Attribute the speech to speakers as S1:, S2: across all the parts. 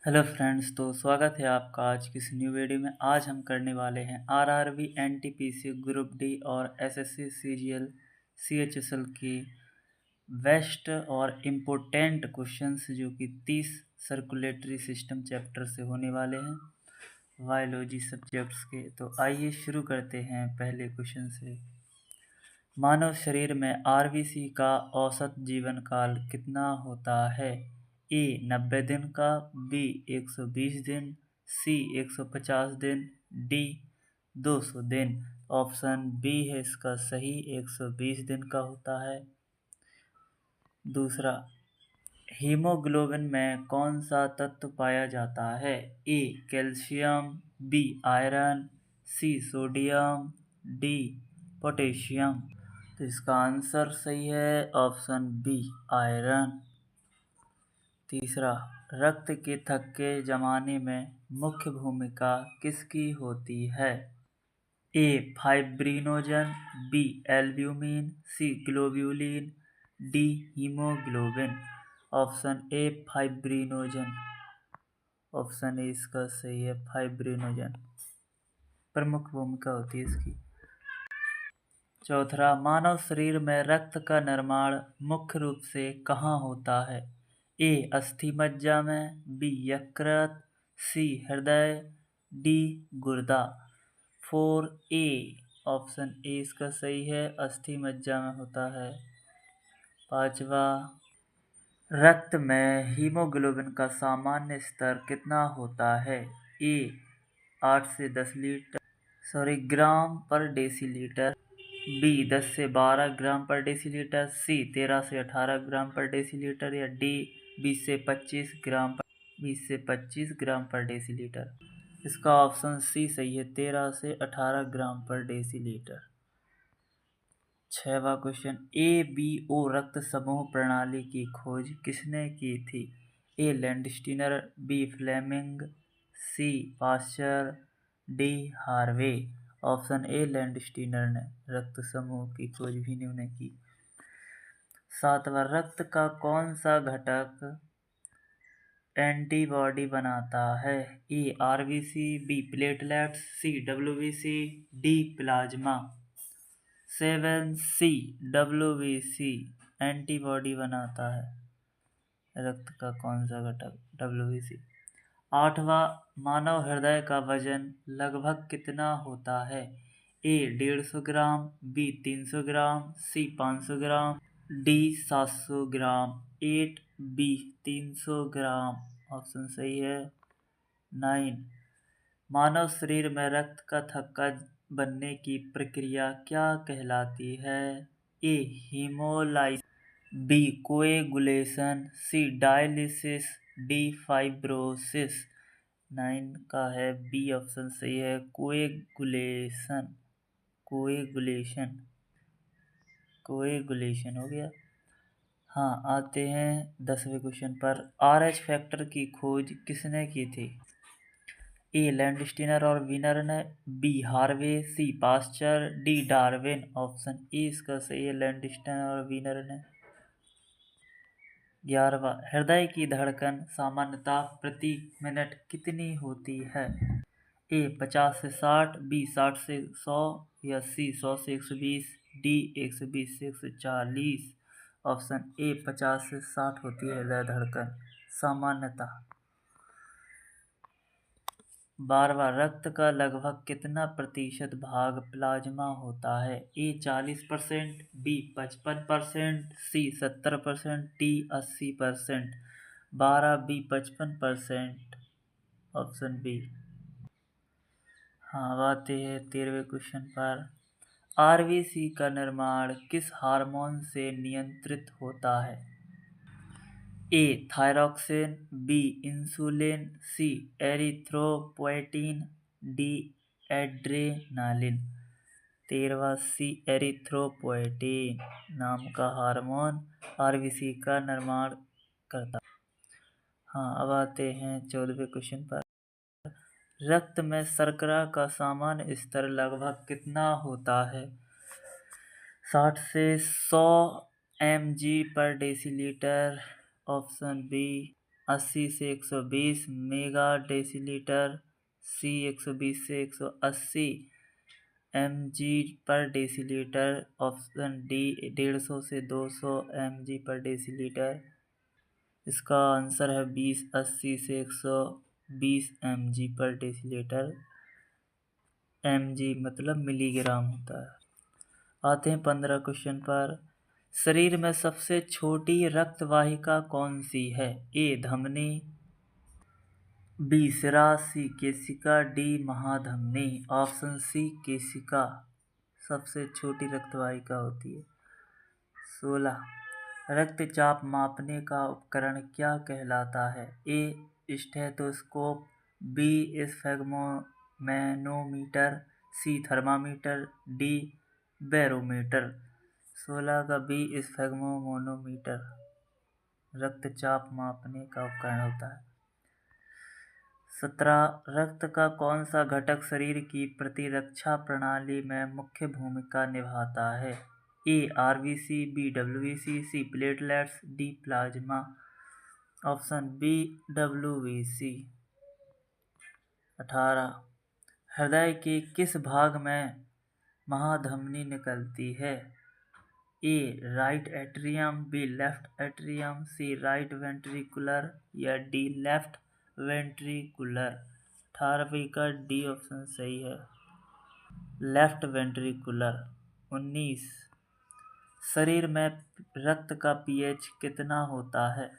S1: Hello friends, तो स्वागत है आपका आज की इस न्यू वीडियो में। आज हम करने वाले हैं आरआरबी, एनटीपीसी, ग्रुप डी और एसएससी, सीजीएल, सीएचएसएल की बेस्ट और इम्पोर्टेंट क्वेश्चंस जो कि 30 सर्कुलेटरी सिस्टम चैप्टर से होने वाले हैं, बायोलॉजी सब्जेक्ट्स के। तो आइए शुरू करते हैं पहले क्वेश्चन से। मानव शरीर में आरबीसी का औसत जीवन काल कितना होता है? ए 90 दिन का, बी 120 दिन, सी 150 दिन, डी 200 दिन। ऑप्शन बी है इसका सही, 120 दिन का होता है। दूसरा, हीमोग्लोबिन में कौन सा तत्व पाया जाता है? A calcium, B iron, C sodium, D potassium. तो इसका आंसर सही है ऑप्शन बी आयरन। तीसरा, रक्त के थक्के जमाने में मुख्य भूमिका किसकी होती है? A fibrinogen, B albumin, C globulin, D haemoglobin. Option A fibrinogen. Option A इसका सही है, फाइब्रिनोजन प्रमुख भूमिका होती है इसकी। चौथा, मानव शरीर में रक्त का निर्माण मुख्य रूप से कहाँ होता है? ए अस्थि मज्जा में, बी यकृत, सी हृदय, डी गुर्दा। 4A। ऑप्शन ए इसका सही है, अस्थि मज्जा में होता है। पांचवा, रक्त में हीमोग्लोबिन का सामान्य स्तर कितना होता है? ए 8 से 10 ग्राम पर डेसीलीटर, बी 10 से 12 ग्राम पर डेसीलीटर, सी 13 से 18 ग्राम पर डेसीलीटर, या डी 20 से 25 ग्राम पर डेसीलीटर। इसका ऑप्शन सी सही है, 13 से 18 ग्राम पर डेसीलीटर। छठवां क्वेश्चन, ABO रक्त समूह प्रणाली की खोज किसने की थी? A Landsteiner, B Fleming, C Pasteur, D Harvey. Option A Landsteiner ने रक्त समूह की खोज भी उन्होंने की। सातवां, रक्त का कौन सा घटक एंटीबॉडी बनाता है? A RBC, B platelets, C WBC, D plasma. 7C WBC antibody बनाता है। रक्त का कौन सा घटक? डब्ल्यूबीसी। आठवां, मानव हृदय का वजन लगभग कितना होता है? ए 150 ग्राम, बी 300 ग्राम, सी 500 ग्राम, डी 700 ग्राम। 8B 300 ग्राम। ऑप्शन सही है 9। मानव शरीर में रक्त का थक्का बनने की प्रक्रिया क्या कहलाती है? ए हीमोलाइसिस, बी कोएगुलेशन, सी डायलिसिस, डी फाइब्रोसिस। 9 का है बी ऑप्शन सही है, कोएगुलेशन। कोएगुलेशन कोएगुलेशन हो गया। हाँ, आते हैं 10वें क्वेश्चन पर। RH फैक्टर की खोज किसने की थी? ए लैंडस्टीनर और विनर ने, B Harvey, C Pasteur, D Darwin. Option A इसका सही है, लैंडस्टीनर और विनर ने। 11वां, हृदय की धड़कन सामान्यतः प्रति मिनट कितनी होती है? ए 50 से 60, बी 60 से 100, या सी 100 से 120, डी 120 से 140। ऑप्शन ए 50 से 60 होती है हृदय धड़कन सामान्यतः। 12वां, रक्त का लगभग कितना प्रतिशत भाग प्लाज्मा होता है? A 40%, B 55%, C 70%, D 80%। 12B 55%। Option B. हाँ, अब आते हैं 13वें क्वेश्चन पर। आरबीसी का निर्माण किस हार्मोन से नियंत्रित होता है? ए थायरॉक्सिन, बी इंसुलिन, सी एरिथ्रोपोएटिन, डी एड्रेनालिन। 13वां, सी एरिथ्रोपोएटिन नाम का हार्मोन आरबीसी का निर्माण करता है। हाँ, अब आते हैं 14वें क्वेश्चन पर। रक्त में शर्करा का सामान्य स्तर लगभग कितना होता है? 60 से 100 mg पर डेसीलीटर। ऑप्शन बी 80 से 120 मेगा डेसीलीटर, सी 120 से 180 mg पर डेसीलीटर, ऑप्शन डी 150 से 200 mg पर डेसीलीटर। इसका आंसर है 20, 80 से 120 mg पर डेसीलीटर। mg मतलब मिलीग्राम होता है। आते हैं 15 क्वेश्चन पर। शरीर में सबसे छोटी रक्त वाहिका कौन सी है? ए धमनी, बी सिरा, सी केशिका, डी महाधमनी। ऑप्शन सी केशिका सबसे छोटी रक्त वाहिका होती है। 16 रक्तचाप मापने का उपकरण क्या कहलाता है? ए स्टेथोस्कोप, बी स्फेग्मोमेनोमीटर, सी थर्मामीटर, डी बैरोमीटर। 16 का बी स्फेग्मोमेनोमीटर रक्तचाप मापने का उपकरण होता है। 17 रक्त का कौन सा घटक शरीर की प्रतिरक्षा प्रणाली में मुख्य भूमिका निभाता है? A RBC, B WBC, C platelets, D plasma. Option B WBC. 18 हृदय के किस भाग में महाधमनी निकलती है? A right atrium, B left atrium, C right ventricular या डी लेफ्ट वेंट्रिकुलर। 18वीं का डी ऑप्शन सही है, लेफ्ट वेंट्रिकुलर। 19 शरीर में रक्त का पीएच कितना होता है?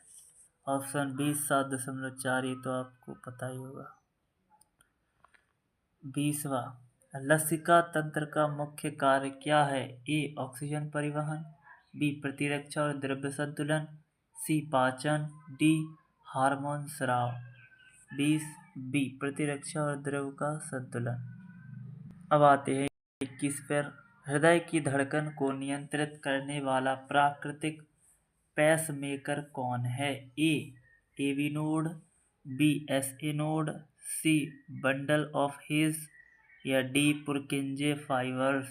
S1: ऑप्शन बी 7.4, ये तो आपको पता ही होगा। 20वां लसिका तंत्र का मुख्य कार्य क्या है? ए ऑक्सीजन परिवहन, बी प्रतिरक्षा और द्रव्य संतुलन, सी पाचन, डी हार्मोन स्राव। 20 बी प्रतिरक्षा और द्रव्य का संतुलन। अब आते हैं 21 पर। हृदय की धड़कन को नियंत्रित करने वाला प्राकृतिक पेसमेकर कौन है? A AV node, B SA node, C bundle of His या डी पुरकिंजे फाइबर्स।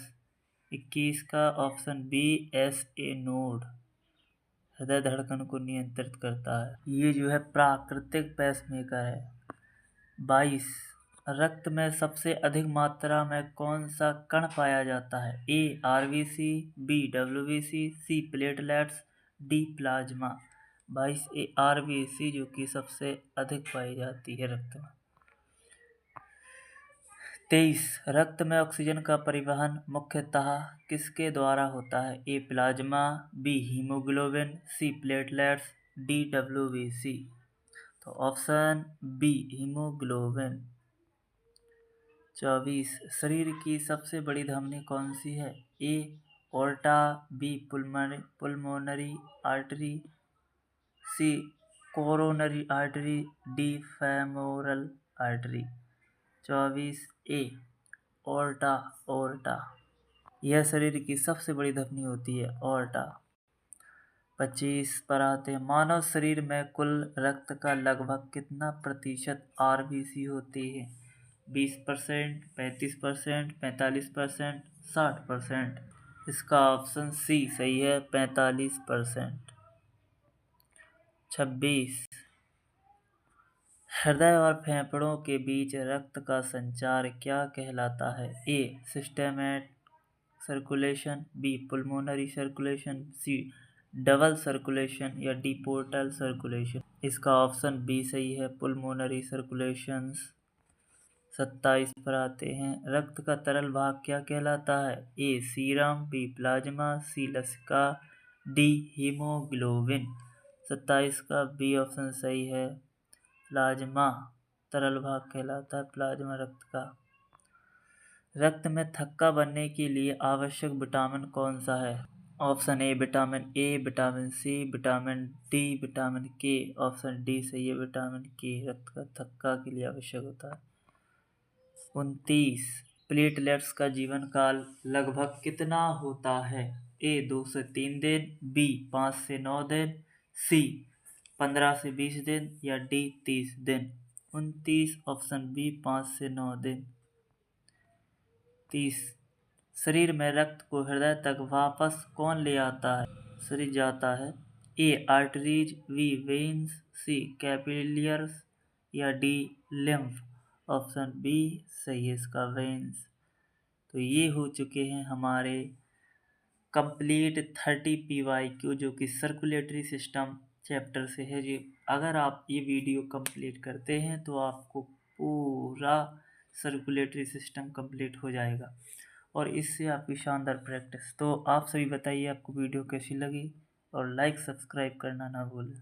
S1: 21 का ऑप्शन बी एसए नोड हृदय धड़कन को नियंत्रित करता है। ये जो है प्राकृतिक पेसमेकर है। 22 रक्त में सबसे अधिक मात्रा में कौन सा कण पाया जाता है? A RBC, B WBC, C platelets, D plasma. 22 A RBC जो कि सबसे अधिक पाई जाती है रक्त में। 23 रक्त में ऑक्सीजन का परिवहन मुख्यतः किसके द्वारा होता है? A plasma, B haemoglobin, C platelets, D WBC. तो ऑप्शन बी हीमोग्लोबिन। 24 शरीर की सबसे बड़ी धमनी कौन सी है? A aorta, B pulmonary artery, C coronary artery, D femoral artery. 24 A aorta यह शरीर की सबसे बड़ी धमनी होती है, ओर्टा। 25 पर आते हैं। मानव शरीर में कुल रक्त का लगभग कितना प्रतिशत आरबीसी होती है? 20%, 35%, 45%, 60%। इसका ऑप्शन सी सही है, 45%। 26 हृदय और फेफड़ों के बीच रक्त का संचार क्या कहलाता है? A systemic circulation, B pulmonary circulation, C double circulation या डी पोर्टल सर्कुलेशन। इसका ऑप्शन बी सही है, पुल्मोनरी सर्कुलेशंस। 27 पर आते हैं। रक्त का तरल भाग क्या कहलाता है? ए सीरम, बी प्लाज्मा, सी लसिका, डी हीमोग्लोबिन। 27 का बी ऑप्शन सही है, प्लाज्मा तरल भाग कहलाता है, प्लाज्मा रक्त का। रक्त में थक्का बनने के लिए आवश्यक विटामिन कौन सा है? Option vitamin A, vitamin C, vitamin D, vitamin K. Option D सही है, विटामिन के रक्त का थक्का के लिए आवश्यक होता है। 29 प्लेटलेट्स का जीवन काल लगभग कितना होता है? ए 2 से 3 दिन, बी 5 से 9 दिन, सी 15 से 20 दिन या डी 30 दिन। 29 ऑप्शन बी 5 से 9 दिन। 30 शरीर में रक्त को हृदय तक वापस कौन ले आता है? शरीर जाता है ए आर्टरीज, बी वेन्स, सी कैपिलियर्स या डी लिम्फ। ऑप्शन बी सही है इसका, वेन्स। तो ये हो चुके हैं हमारे कंप्लीट 30 PYQ जो कि सर्कुलेटरी सिस्टम चैप्टर से है जी। अगर आप ये वीडियो कंप्लीट करते हैं तो आपको पूरा सर्कुलेटरी सिस्टम कंप्लीट हो जाएगा और इससे आपकी शानदार प्रैक्टिस। तो आप सभी बताइए आपको वीडियो कैसी लगी और लाइक सब्सक्राइब करना ना भूलें।